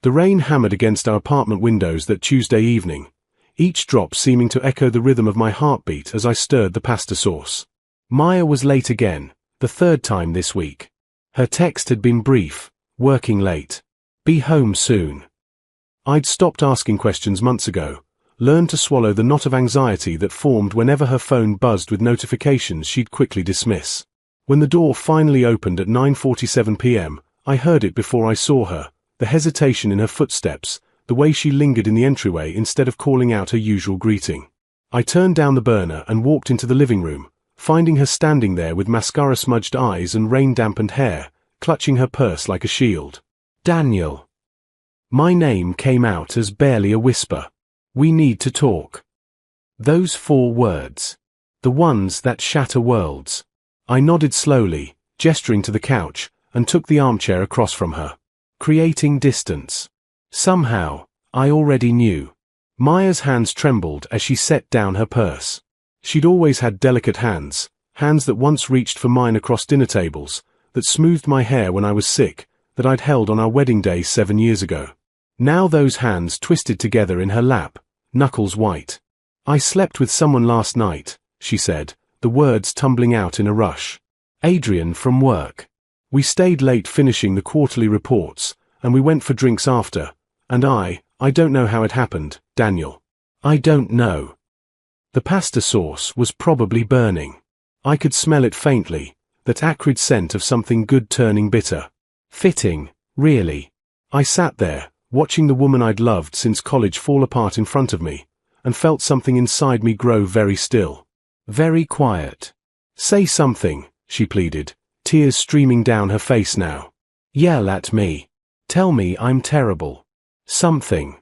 The rain hammered against our apartment windows that Tuesday evening, each drop seeming to echo the rhythm of my heartbeat as I stirred the pasta sauce. Maya was late again, the third time this week. Her text had been brief, working late. Be home soon. I'd stopped asking questions months ago, learned to swallow the knot of anxiety that formed whenever her phone buzzed with notifications she'd quickly dismiss. When the door finally opened at 9:47 p.m., I heard it before I saw her, the hesitation in her footsteps, the way she lingered in the entryway instead of calling out her usual greeting. I turned down the burner and walked into the living room, finding her standing there with mascara-smudged eyes and rain-dampened hair, clutching her purse like a shield. Daniel. My name came out as barely a whisper. We need to talk. Those 4 words. The ones that shatter worlds. I nodded slowly, gesturing to the couch, and took the armchair across from her, creating distance. Somehow, I already knew. Maya's hands trembled as she set down her purse. She'd always had delicate hands, hands that once reached for mine across dinner tables, that smoothed my hair when I was sick, that I'd held on our wedding day 7 years ago. Now those hands twisted together in her lap, knuckles white. I slept with someone last night, she said, the words tumbling out in a rush. Adrian from work. We stayed late finishing the quarterly reports, and we went for drinks after, and I don't know how it happened, Daniel. I don't know. The pasta sauce was probably burning. I could smell it faintly, that acrid scent of something good turning bitter. Fitting, really. I sat there, watching the woman I'd loved since college fall apart in front of me, and felt something inside me grow very still. Very quiet. Say something, she pleaded, tears streaming down her face now. Yell at me. Tell me I'm terrible. Something.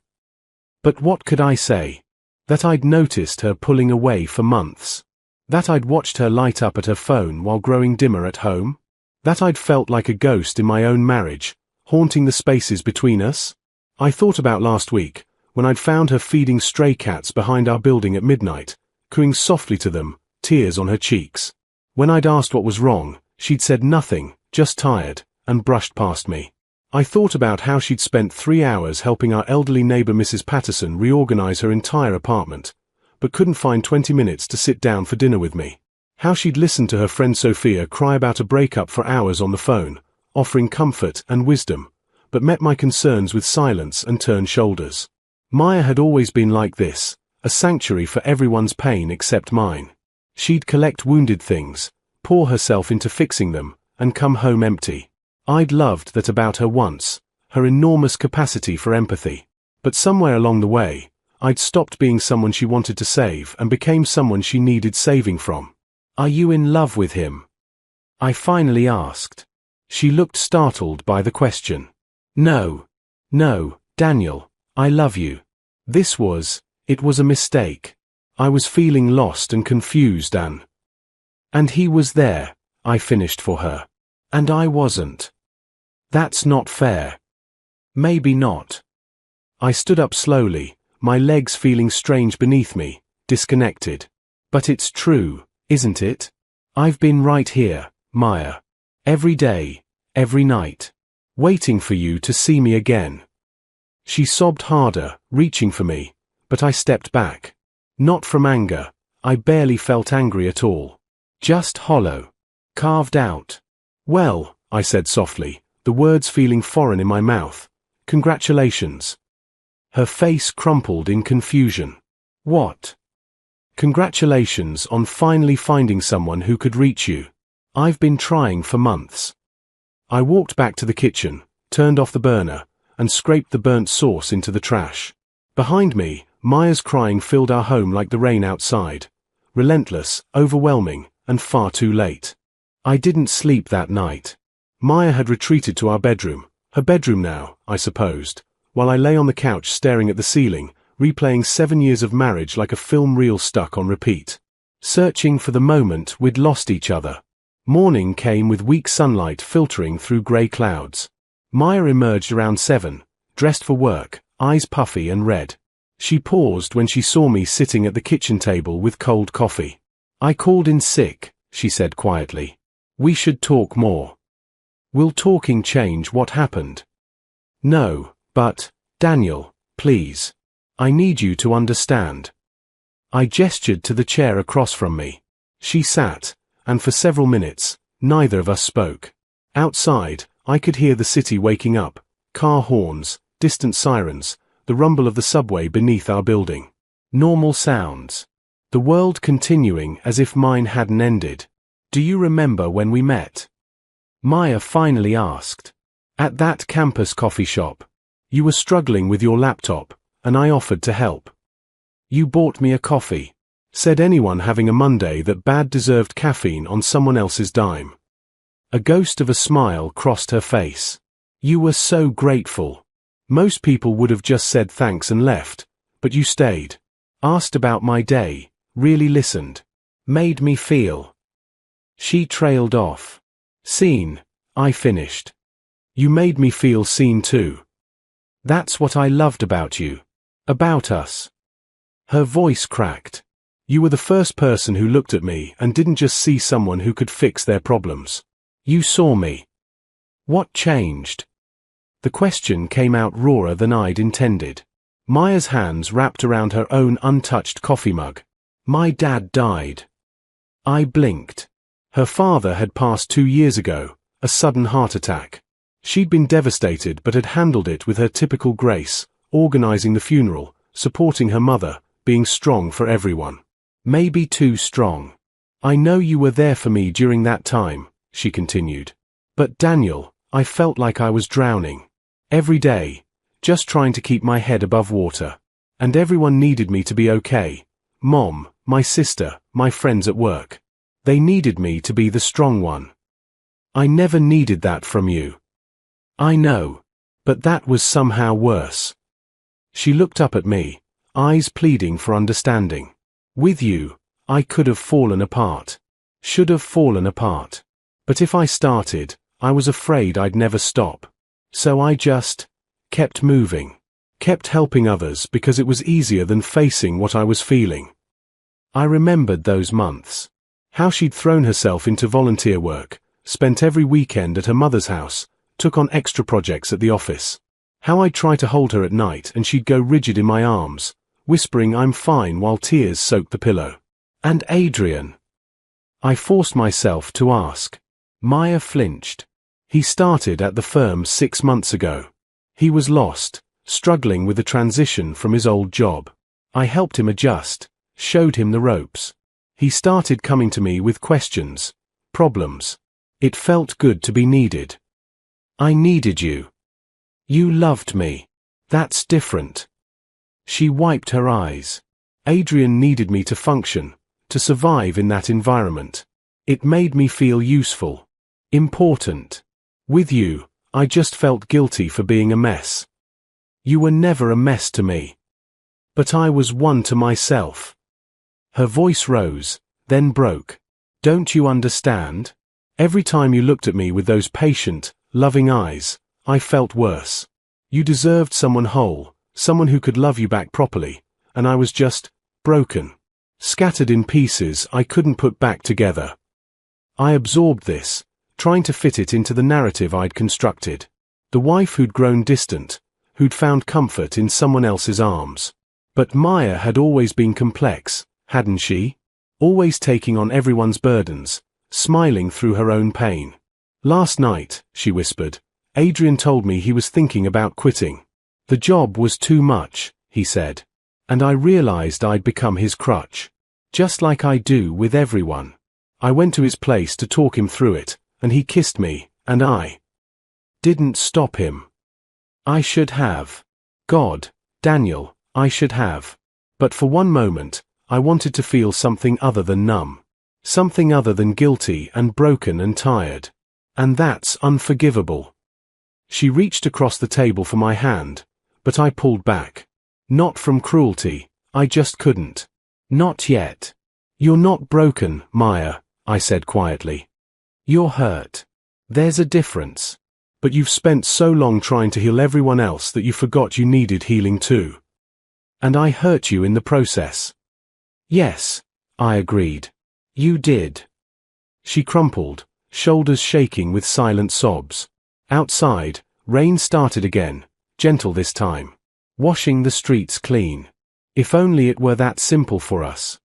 But what could I say? That I'd noticed her pulling away for months. That I'd watched her light up at her phone while growing dimmer at home? That I'd felt like a ghost in my own marriage, haunting the spaces between us? I thought about last week, when I'd found her feeding stray cats behind our building at midnight, cooing softly to them, tears on her cheeks. When I'd asked what was wrong, she'd said nothing, just tired, and brushed past me. I thought about how she'd spent 3 hours helping our elderly neighbor Mrs. Patterson reorganize her entire apartment, but couldn't find 20 minutes to sit down for dinner with me. How she'd listened to her friend Sophia cry about a breakup for hours on the phone, offering comfort and wisdom, but met my concerns with silence and turned shoulders. Maya had always been like this, a sanctuary for everyone's pain except mine. She'd collect wounded things, pour herself into fixing them, and come home empty. I'd loved that about her once, her enormous capacity for empathy. But somewhere along the way, I'd stopped being someone she wanted to save and became someone she needed saving from. Are you in love with him? I finally asked. She looked startled by the question. No, Daniel, I love you. It was a mistake. I was feeling lost and confused and he was there, I finished for her. And I wasn't. That's not fair. Maybe not. I stood up slowly, my legs feeling strange beneath me, disconnected. But it's true, isn't it? I've been right here, Maya. Every day, every night. Waiting for you to see me again. She sobbed harder, reaching for me, but I stepped back. Not from anger, I barely felt angry at all. Just hollow. Carved out. Well, I said softly, the words feeling foreign in my mouth. Congratulations. Her face crumpled in confusion. What? Congratulations on finally finding someone who could reach you. I've been trying for months. I walked back to the kitchen, turned off the burner, and scraped the burnt sauce into the trash. Behind me, Maya's crying filled our home like the rain outside. Relentless, overwhelming, and far too late. I didn't sleep that night. Maya had retreated to our bedroom, her bedroom now, I supposed, while I lay on the couch staring at the ceiling, replaying 7 years of marriage like a film reel stuck on repeat. Searching for the moment we'd lost each other. Morning came with weak sunlight filtering through grey clouds. Maya emerged around 7, dressed for work, eyes puffy and red. She paused when she saw me sitting at the kitchen table with cold coffee. I called in sick, she said quietly. We should talk more. Will talking change what happened? No, But, Daniel, please. I need you to understand. I gestured to the chair across from me. She sat, and for several minutes, neither of us spoke. Outside, I could hear the city waking up, car horns, distant sirens, the rumble of the subway beneath our building. Normal sounds. The world continuing as if mine hadn't ended. Do you remember when we met? Maya finally asked. At that campus coffee shop. You were struggling with your laptop, and I offered to help. You bought me a coffee. Said anyone having a Monday that bad deserved caffeine on someone else's dime. A ghost of a smile crossed her face. You were so grateful. Most people would have just said thanks and left, but you stayed. Asked about my day, really listened. Made me feel. She trailed off. Seen, I finished. You made me feel seen too. That's what I loved about you. About us. Her voice cracked. You were the first person who looked at me and didn't just see someone who could fix their problems. You saw me. What changed? The question came out rawer than I'd intended. Maya's hands wrapped around her own untouched coffee mug. My dad died. I blinked. Her father had passed 2 years ago, a sudden heart attack. She'd been devastated but had handled it with her typical grace, organizing the funeral, supporting her mother, being strong for everyone. Maybe too strong. I know you were there for me during that time, she continued. But Daniel, I felt like I was drowning. Every day, just trying to keep my head above water. And everyone needed me to be okay. Mom, my sister, my friends at work. They needed me to be the strong one. I never needed that from you. I know. But that was somehow worse. She looked up at me, eyes pleading for understanding. With you, I could have fallen apart. Should have fallen apart. But if I started, I was afraid I'd never stop. So I just kept moving. Kept helping others because it was easier than facing what I was feeling. I remembered those months. How she'd thrown herself into volunteer work, spent every weekend at her mother's house, took on extra projects at the office. How I'd try to hold her at night and she'd go rigid in my arms, whispering I'm fine while tears soaked the pillow. And Adrian? I forced myself to ask. Maya flinched. He started at the firm 6 months ago. He was lost, struggling with the transition from his old job. I helped him adjust, showed him the ropes. He started coming to me with questions, problems. It felt good to be needed. I needed you. You loved me. That's different. She wiped her eyes. Adrian needed me to function, to survive in that environment. It made me feel useful. Important. With you, I just felt guilty for being a mess. You were never a mess to me. But I was one to myself. Her voice rose, then broke. Don't you understand? Every time you looked at me with those patient, loving eyes, I felt worse. You deserved someone whole, someone who could love you back properly, and I was just broken. Scattered in pieces I couldn't put back together. I absorbed this, trying to fit it into the narrative I'd constructed. The wife who'd grown distant, who'd found comfort in someone else's arms. But Maya had always been complex, hadn't she? Always taking on everyone's burdens, smiling through her own pain. Last night, she whispered, Adrian told me he was thinking about quitting. The job was too much, he said. And I realized I'd become his crutch. Just like I do with everyone. I went to his place to talk him through it, and he kissed me, and I didn't stop him. I should have. God, Daniel, I should have. But for one moment, I wanted to feel something other than numb. Something other than guilty and broken and tired. And that's unforgivable. She reached across the table for my hand, but I pulled back. Not from cruelty, I just couldn't. Not yet. You're not broken, Maya, I said quietly. You're hurt. There's a difference. But you've spent so long trying to heal everyone else that you forgot you needed healing too. And I hurt you in the process. Yes, I agreed. You did. She crumpled, shoulders shaking with silent sobs. Outside, rain started again, gentle this time. Washing the streets clean. If only it were that simple for us.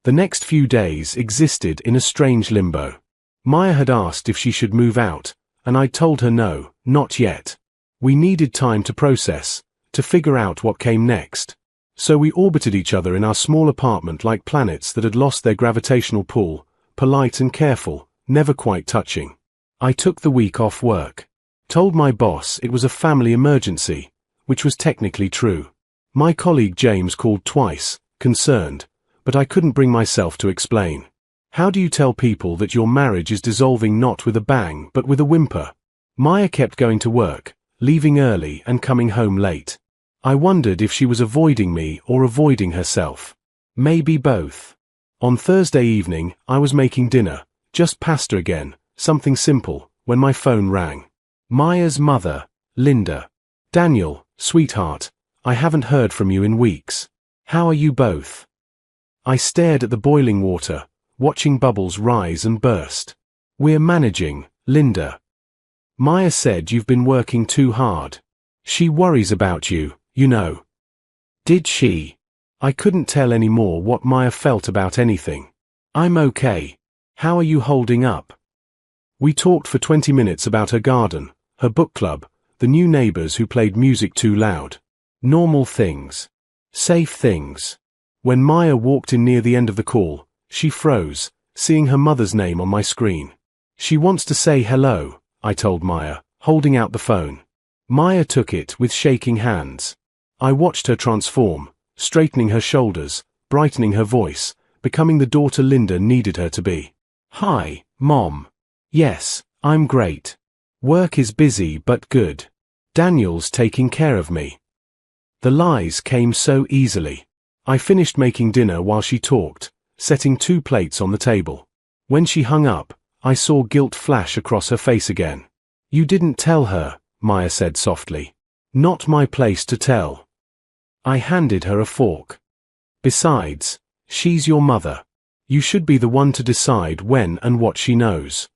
The next few days existed in a strange limbo. Maya had asked if she should move out, and I'd told her no, not yet. We needed time to process, to figure out what came next. So we orbited each other in our small apartment like planets that had lost their gravitational pull, polite and careful, never quite touching. I took the week off work. Told my boss it was a family emergency, which was technically true. My colleague James called twice, concerned, but I couldn't bring myself to explain. How do you tell people that your marriage is dissolving not with a bang but with a whimper? Maya kept going to work, leaving early and coming home late. I wondered if she was avoiding me or avoiding herself. Maybe both. On Thursday evening, I was making dinner, just pasta again, something simple, when my phone rang. Maya's mother, Linda. Daniel, sweetheart, I haven't heard from you in weeks. How are you both? I stared at the boiling water, watching bubbles rise and burst. We're managing, Linda. Maya said you've been working too hard. She worries about you, you know. Did she? I couldn't tell any more what Maya felt about anything. I'm okay. How are you holding up? We talked for 20 minutes about her garden, her book club, the new neighbors who played music too loud. Normal things. Safe things. When Maya walked in near the end of the call, she froze, seeing her mother's name on my screen. She wants to say hello, I told Maya, holding out the phone. Maya took it with shaking hands. I watched her transform, straightening her shoulders, brightening her voice, becoming the daughter Linda needed her to be. Hi, Mom. Yes, I'm great. Work is busy but good. Daniel's taking care of me. The lies came so easily. I finished making dinner while she talked, setting 2 plates on the table. When she hung up, I saw guilt flash across her face again. You didn't tell her, Maya said softly. Not my place to tell. I handed her a fork. Besides, she's your mother. You should be the one to decide when and what she knows.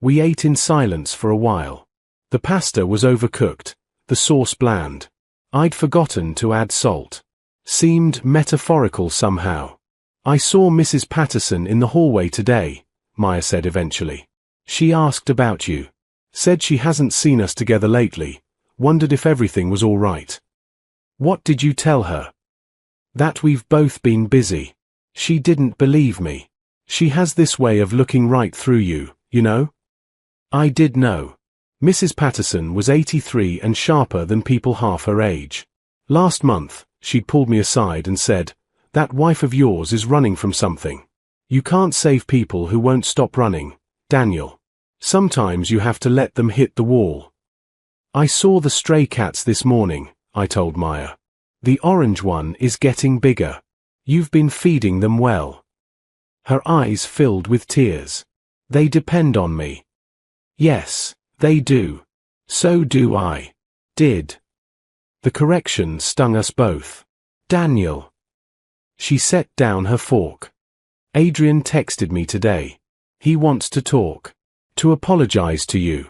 We ate in silence for a while. The pasta was overcooked, the sauce bland. I'd forgotten to add salt. Seemed metaphorical somehow. I saw Mrs. Patterson in the hallway today, Maya said eventually. She asked about you. Said she hasn't seen us together lately, wondered if everything was all right. What did you tell her? That we've both been busy. She didn't believe me. She has this way of looking right through you, you know? I did know. Mrs. Patterson was 83 and sharper than people half her age. Last month, she'd pulled me aside and said, that wife of yours is running from something. You can't save people who won't stop running, Daniel. Sometimes you have to let them hit the wall. I saw the stray cats this morning, I told Maya. The orange one is getting bigger. You've been feeding them well. Her eyes filled with tears. They depend on me. Yes, they do. So do I. Did. The correction stung us both. Daniel. She set down her fork. Adrian texted me today. He wants to talk. To apologize to you.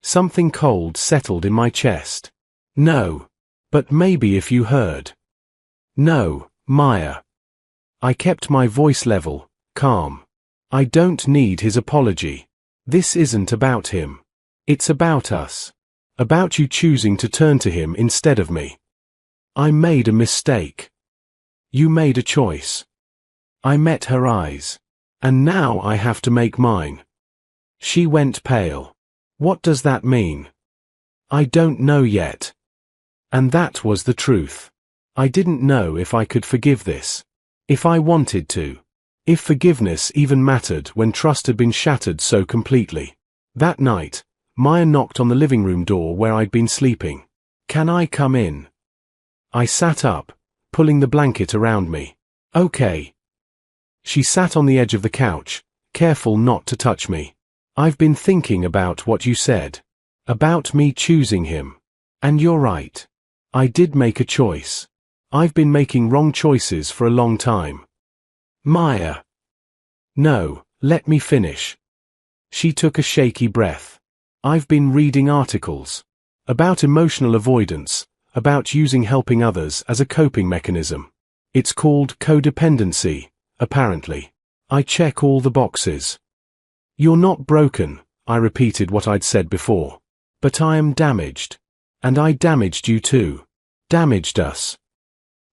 Something cold settled in my chest. No. But maybe if you heard. No, Maya. I kept my voice level, calm. I don't need his apology. This isn't about him. It's about us. About you choosing to turn to him instead of me. I made a mistake. You made a choice. I met her eyes. And now I have to make mine. She went pale. What does that mean? I don't know yet. And that was the truth. I didn't know if I could forgive this. If I wanted to. If forgiveness even mattered when trust had been shattered so completely. That night, Maya knocked on the living room door where I'd been sleeping. Can I come in? I sat up, pulling the blanket around me. Okay. She sat on the edge of the couch, careful not to touch me. I've been thinking about what you said. About me choosing him. And you're right. I did make a choice. I've been making wrong choices for a long time. Maya. No, let me finish. She took a shaky breath. I've been reading articles. About emotional avoidance, about using helping others as a coping mechanism. It's called codependency, apparently. I check all the boxes. You're not broken, I repeated what I'd said before. But I am damaged. And I damaged you too. Damaged us.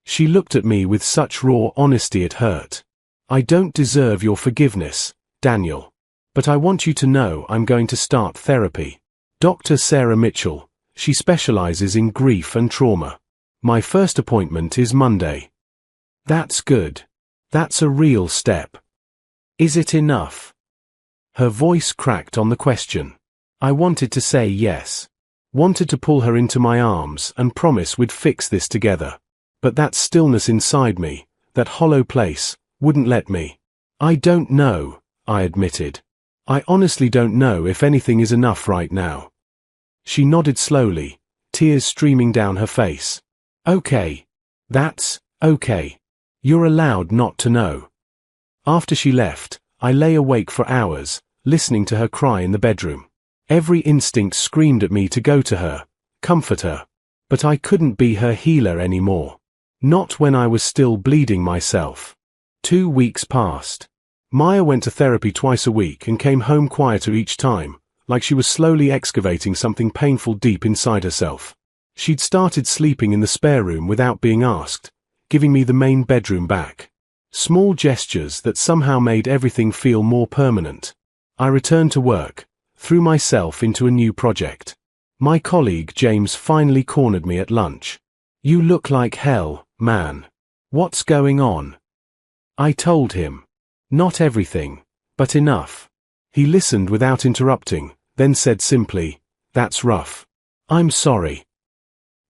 She looked at me with such raw honesty it hurt. I don't deserve your forgiveness, Daniel. But I want you to know I'm going to start therapy. Dr. Sarah Mitchell, she specializes in grief and trauma. My first appointment is Monday. That's good. That's a real step. Is it enough? Her voice cracked on the question. I wanted to say yes. Wanted to pull her into my arms and promise we'd fix this together. But that stillness inside me, that hollow place, wouldn't let me. I don't know, I admitted. I honestly don't know if anything is enough right now. She nodded slowly, tears streaming down her face. Okay. That's okay. You're allowed not to know. After she left, I lay awake for hours, listening to her cry in the bedroom. Every instinct screamed at me to go to her, comfort her. But I couldn't be her healer anymore. Not when I was still bleeding myself. 2 weeks passed. Maya went to therapy twice a week and came home quieter each time, like she was slowly excavating something painful deep inside herself. She'd started sleeping in the spare room without being asked, giving me the main bedroom back. Small gestures that somehow made everything feel more permanent. I returned to work, threw myself into a new project. My colleague James finally cornered me at lunch. You look like hell, man. What's going on? I told him. Not everything, but enough. He listened without interrupting, then said simply, That's rough. I'm sorry.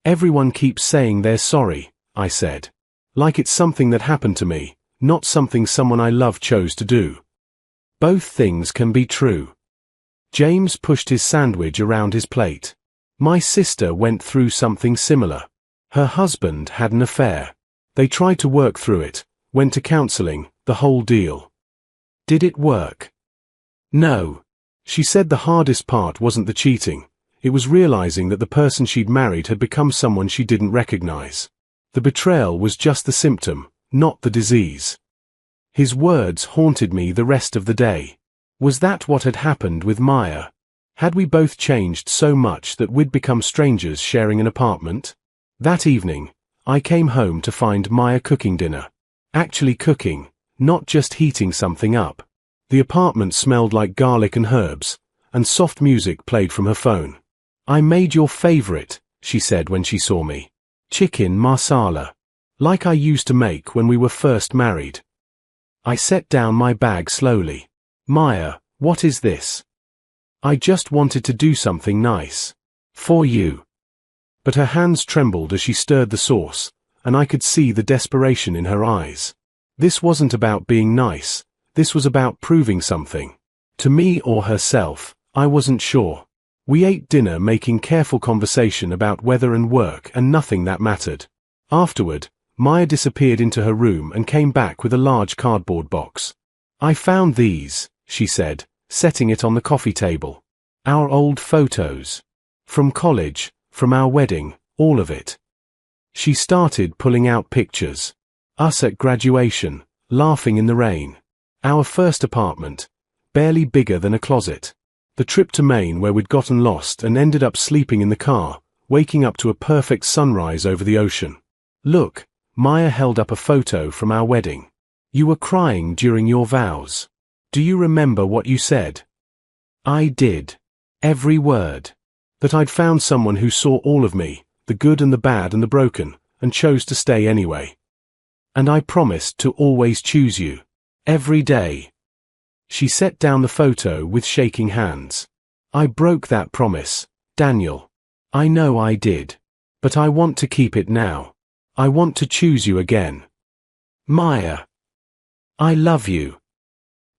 Everyone keeps saying they're sorry, I said. Like it's something that happened to me, not something someone I love chose to do. Both things can be true. James pushed his sandwich around his plate. My sister went through something similar. Her husband had an affair. They tried to work through it, went to counseling, the whole deal. Did it work? No. She said the hardest part wasn't the cheating. It was realizing that the person she'd married had become someone she didn't recognize. The betrayal was just the symptom, not the disease. His words haunted me the rest of the day. Was that what had happened with Maya? Had we both changed so much that we'd become strangers sharing an apartment? That evening, I came home to find Maya cooking dinner. Actually cooking, not just heating something up. The apartment smelled like garlic and herbs, and soft music played from her phone. I made your favorite, she said when she saw me. Chicken masala. Like I used to make when we were first married. I set down my bag slowly. Maya, what is this? I just wanted to do something nice. For you. But her hands trembled as she stirred the sauce, and I could see the desperation in her eyes. This wasn't about being nice, this was about proving something. To me or herself, I wasn't sure. We ate dinner making careful conversation about weather and work and nothing that mattered. Afterward, Maya disappeared into her room and came back with a large cardboard box. I found these, she said, setting it on the coffee table. Our old photos. From college, from our wedding, all of it. She started pulling out pictures. Us at graduation, laughing in the rain. Our first apartment, barely bigger than a closet. The trip to Maine where we'd gotten lost and ended up sleeping in the car, waking up to a perfect sunrise over the ocean. Look, Maya held up a photo from our wedding. You were crying during your vows. Do you remember what you said? I did. Every word. That I'd found someone who saw all of me, the good and the bad and the broken, and chose to stay anyway. And I promised to always choose you. Every day. She set down the photo with shaking hands. I broke that promise, Daniel. I know I did. But I want to keep it now. I want to choose you again. Maya. I love you.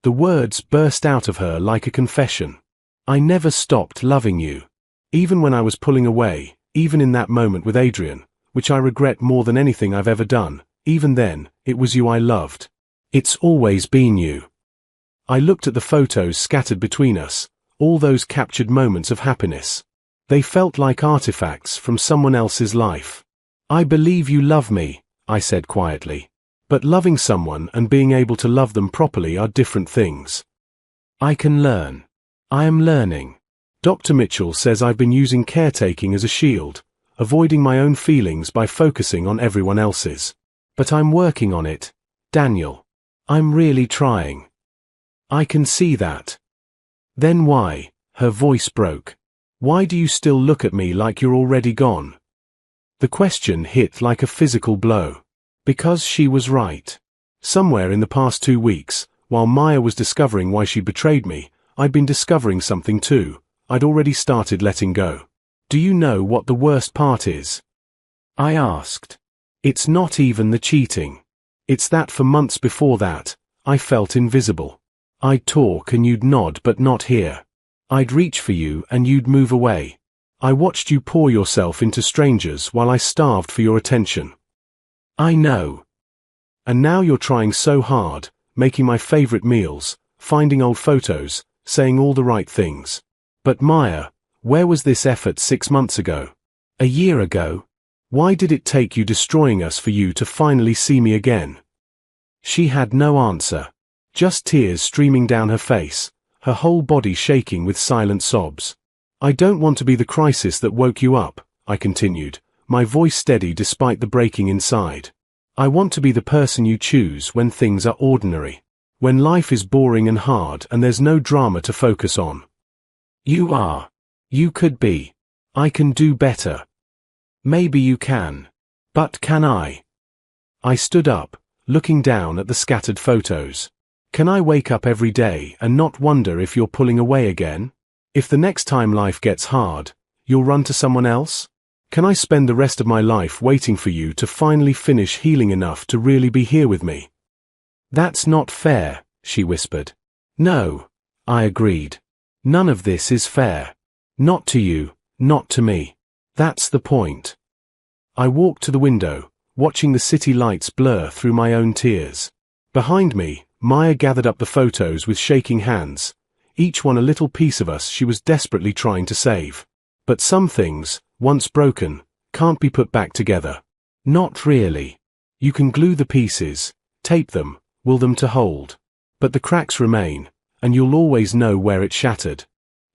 The words burst out of her like a confession. I never stopped loving you. Even when I was pulling away, even in that moment with Adrian, which I regret more than anything I've ever done, even then, it was you I loved. It's always been you. I looked at the photos scattered between us, all those captured moments of happiness. They felt like artifacts from someone else's life. I believe you love me, I said quietly. But loving someone and being able to love them properly are different things. I can learn. I am learning. Dr. Mitchell says I've been using caretaking as a shield, avoiding my own feelings by focusing on everyone else's. But I'm working on it, Daniel. I'm really trying. I can see that. Then why? Her voice broke. Why do you still look at me like you're already gone? The question hit like a physical blow. Because she was right. Somewhere in the past 2 weeks, while Maya was discovering why she betrayed me, I'd been discovering something too. I'd already started letting go. Do you know what the worst part is? I asked. It's not even the cheating. It's that for months before that, I felt invisible. I'd talk and you'd nod but not hear. I'd reach for you and you'd move away. I watched you pour yourself into strangers while I starved for your attention. I know. And now you're trying so hard, making my favorite meals, finding old photos, saying all the right things. But Maya, where was this effort 6 months ago? A year ago? Why did it take you destroying us for you to finally see me again? She had no answer. Just tears streaming down her face, her whole body shaking with silent sobs. I don't want to be the crisis that woke you up, I continued, my voice steady despite the breaking inside. I want to be the person you choose when things are ordinary. When life is boring and hard and there's no drama to focus on. You are. You could be. I can do better. Maybe you can. But can I? I stood up, looking down at the scattered photos. Can I wake up every day and not wonder if you're pulling away again? If the next time life gets hard, you'll run to someone else? Can I spend the rest of my life waiting for you to finally finish healing enough to really be here with me? That's not fair, she whispered. No, I agreed. None of this is fair. Not to you, not to me. That's the point. I walked to the window, watching the city lights blur through my own tears. Behind me, Maya gathered up the photos with shaking hands, each one a little piece of us she was desperately trying to save. But some things, once broken, can't be put back together. Not really. You can glue the pieces, tape them, will them to hold. But the cracks remain, and you'll always know where it shattered.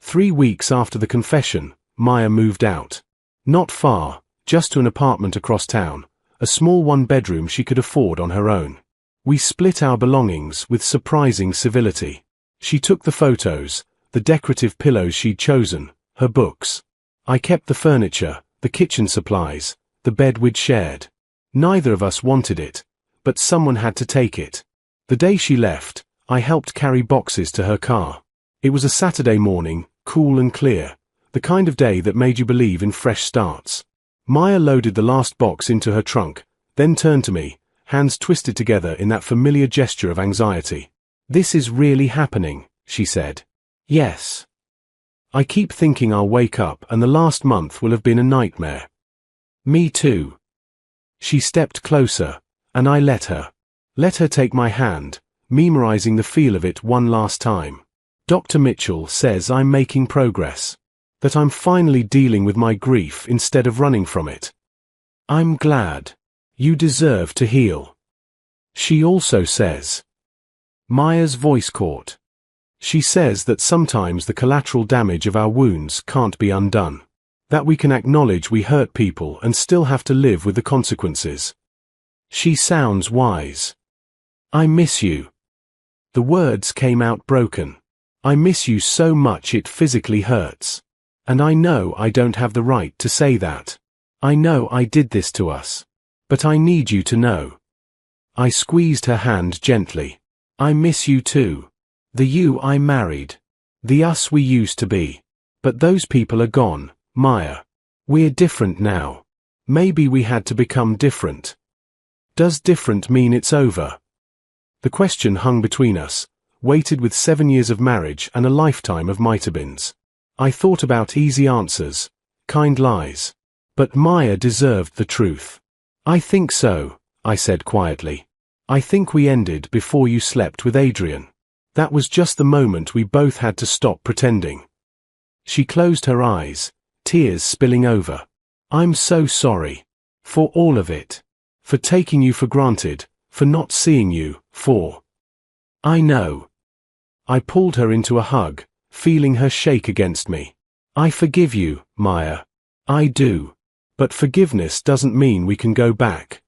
3 weeks after the confession, Maya moved out. Not far, just to an apartment across town, a small one-bedroom she could afford on her own. We split our belongings with surprising civility. She took the photos, the decorative pillows she'd chosen, her books. I kept the furniture, the kitchen supplies, the bed we'd shared. Neither of us wanted it, but someone had to take it. The day she left, I helped carry boxes to her car. It was a Saturday morning, cool and clear, the kind of day that made you believe in fresh starts. Maya loaded the last box into her trunk, then turned to me, hands twisted together in that familiar gesture of anxiety. This is really happening, she said. Yes. I keep thinking I'll wake up and the last month will have been a nightmare. Me too. She stepped closer, and I let her. Let her take my hand, memorizing the feel of it one last time. Dr. Mitchell says I'm making progress. That I'm finally dealing with my grief instead of running from it. I'm glad. You deserve to heal. She also says. Maya's voice caught. She says that sometimes the collateral damage of our wounds can't be undone. That we can acknowledge we hurt people and still have to live with the consequences. She sounds wise. I miss you. The words came out broken. I miss you so much it physically hurts. And I know I don't have the right to say that. I know I did this to us. But I need you to know. I squeezed her hand gently. I miss you too. The you I married. The us we used to be. But those people are gone, Maya. We're different now. Maybe we had to become different. Does different mean it's over? The question hung between us, weighted with 7 years of marriage and a lifetime of might-have-beens. I thought about easy answers, kind lies. But Maya deserved the truth. I think so, I said quietly. I think we ended before you slept with Adrian. That was just the moment we both had to stop pretending. She closed her eyes, tears spilling over. I'm so sorry. For all of it. For taking you for granted, for not seeing you, for... I know. I pulled her into a hug, feeling her shake against me. I forgive you, Maya. I do. But forgiveness doesn't mean we can go back.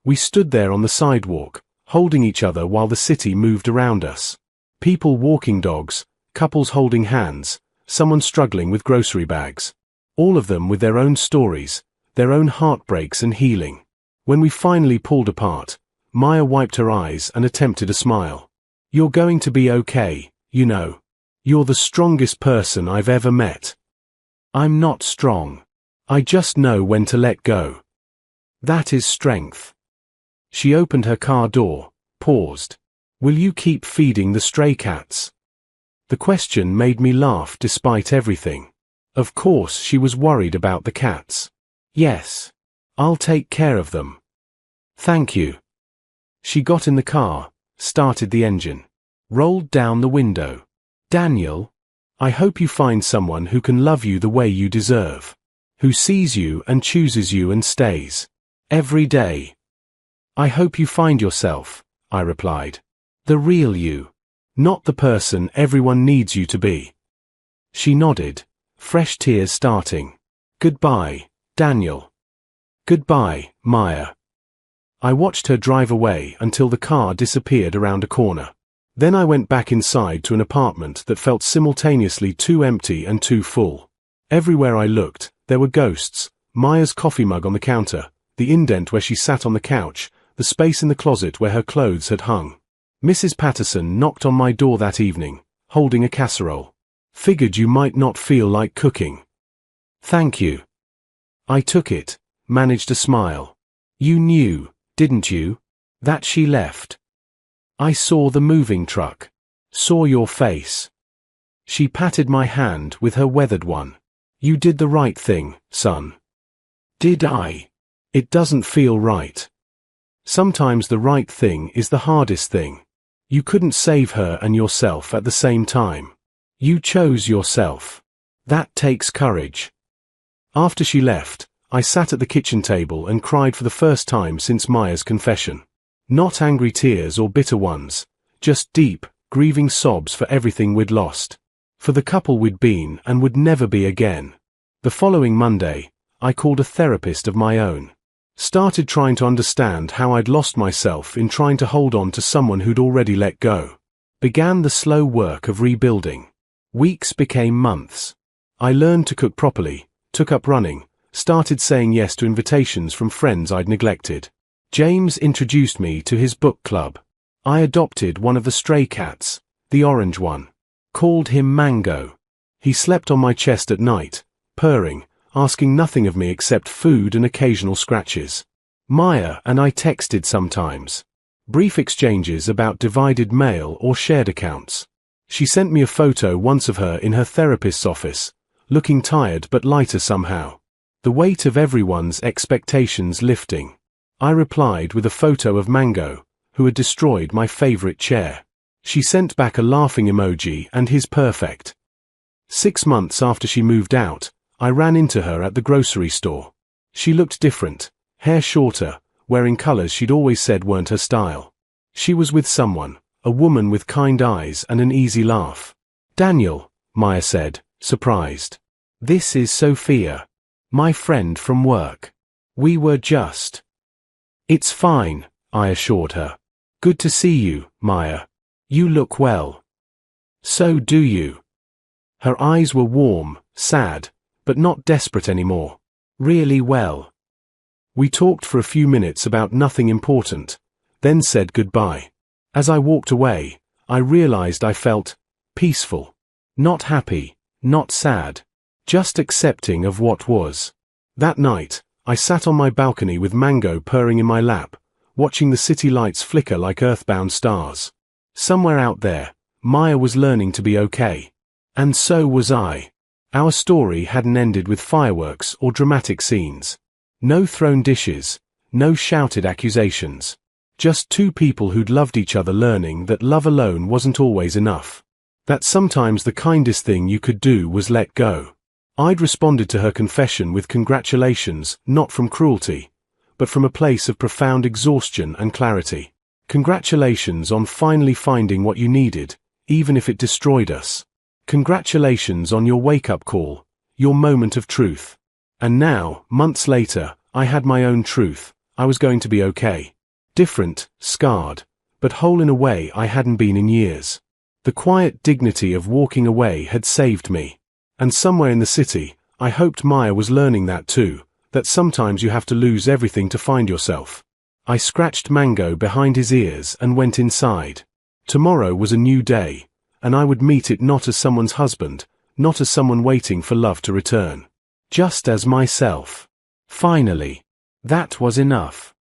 We stood there on the sidewalk, holding each other while the city moved around us. People walking dogs, couples holding hands, someone struggling with grocery bags. All of them with their own stories, their own heartbreaks and healing. When we finally pulled apart, Maya wiped her eyes and attempted a smile. You're going to be okay, you know. You're the strongest person I've ever met. I'm not strong. I just know when to let go. That is strength. She opened her car door, paused. Will you keep feeding the stray cats? The question made me laugh despite everything. Of course she was worried about the cats. Yes. I'll take care of them. Thank you. She got in the car, started the engine, rolled down the window. Daniel, I hope you find someone who can love you the way you deserve. Who sees you and chooses you and stays. Every day. I hope you find yourself, I replied. The real you. Not the person everyone needs you to be. She nodded, fresh tears starting. Goodbye, Daniel. Goodbye, Maya. I watched her drive away until the car disappeared around a corner. Then I went back inside to an apartment that felt simultaneously too empty and too full. Everywhere I looked, there were ghosts, Maya's coffee mug on the counter, the indent where she sat on the couch, the space in the closet where her clothes had hung. Mrs. Patterson knocked on my door that evening, holding a casserole. Figured you might not feel like cooking. Thank you. I took it, managed a smile. You knew, didn't you, that she left? I saw the moving truck. Saw your face. She patted my hand with her weathered one. You did the right thing, son. Did I? It doesn't feel right. Sometimes the right thing is the hardest thing. You couldn't save her and yourself at the same time. You chose yourself. That takes courage. After she left, I sat at the kitchen table and cried for the first time since Maya's confession. Not angry tears or bitter ones, just deep, grieving sobs for everything we'd lost. For the couple we'd been and would never be again. The following Monday, I called a therapist of my own. Started trying to understand how I'd lost myself in trying to hold on to someone who'd already let go. Began the slow work of rebuilding. Weeks became months. I learned to cook properly, took up running, started saying yes to invitations from friends I'd neglected. James introduced me to his book club. I adopted one of the stray cats, the orange one. Called him Mango. He slept on my chest at night, purring, asking nothing of me except food and occasional scratches. Maya and I texted sometimes. Brief exchanges about divided mail or shared accounts. She sent me a photo once of her in her therapist's office, looking tired but lighter somehow. The weight of everyone's expectations lifting. I replied with a photo of Mango, who had destroyed my favorite chair. She sent back a laughing emoji and his perfect. 6 months after she moved out, I ran into her at the grocery store. She looked different, hair shorter, wearing colors she'd always said weren't her style. She was with someone, a woman with kind eyes and an easy laugh. Daniel, Maya said, surprised. This is Sophia. My friend from work. We were just... It's fine, I assured her. Good to see you, Maya. You look well. So do you. Her eyes were warm, sad, but not desperate anymore. Really well. We talked for a few minutes about nothing important, then said goodbye. As I walked away, I realized I felt peaceful. Not happy, not sad, just accepting of what was. That night, I sat on my balcony with Mango purring in my lap, watching the city lights flicker like earthbound stars. Somewhere out there, Maya was learning to be okay. And so was I. Our story hadn't ended with fireworks or dramatic scenes. No thrown dishes, no shouted accusations. Just two people who'd loved each other learning that love alone wasn't always enough. That sometimes the kindest thing you could do was let go. I'd responded to her confession with congratulations, not from cruelty, but from a place of profound exhaustion and clarity. Congratulations on finally finding what you needed, even if it destroyed us. Congratulations on your wake-up call, your moment of truth. And now, months later, I had my own truth. I was going to be okay. Different, scarred, but whole in a way I hadn't been in years. The quiet dignity of walking away had saved me. And somewhere in the city, I hoped Maya was learning that too, that sometimes you have to lose everything to find yourself. I scratched Mango behind his ears and went inside. Tomorrow was a new day, and I would meet it not as someone's husband, not as someone waiting for love to return. Just as myself. Finally. That was enough.